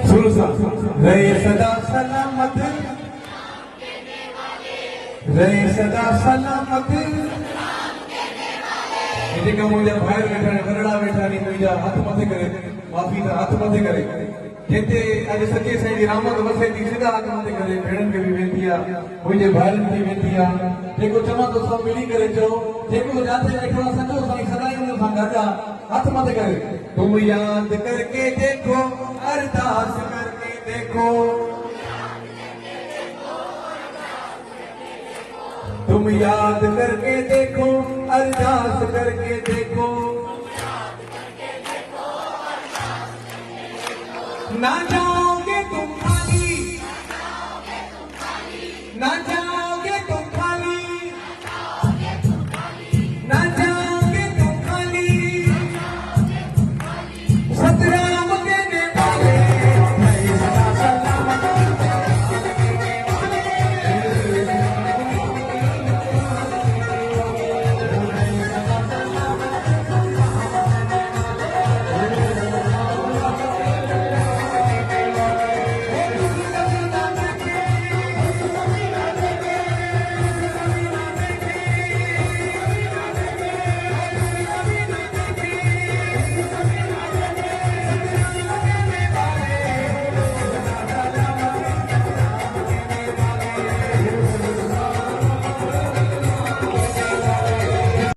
सुनो सा रहे सदा सलामत, रहे सदा सलामत। जेका मुंहिंजा भाइर वेठा आहिनि, वरड़ा वेठा आहिनि, मुंहिंजा हथ मथे करे माफ़ी था हथ मथे करे जिते अॼु सचे साईं जी रामत वसे थी सिधा हथ मथे करे भेणनि खे बि वेंदी आहे, मुंहिंजे भाइरनि खे वेंदी आहे। जेको चवां थो सभु मिली करे चओ, जेको जाते वेठो आहे सॼो साईं सदाईं हुन सां गॾु आहे, हथ मथे करे। तुम याद करके देखो, अरदास करके देखो, तुम याद करके देखो, अरदास करके देखो, ना जा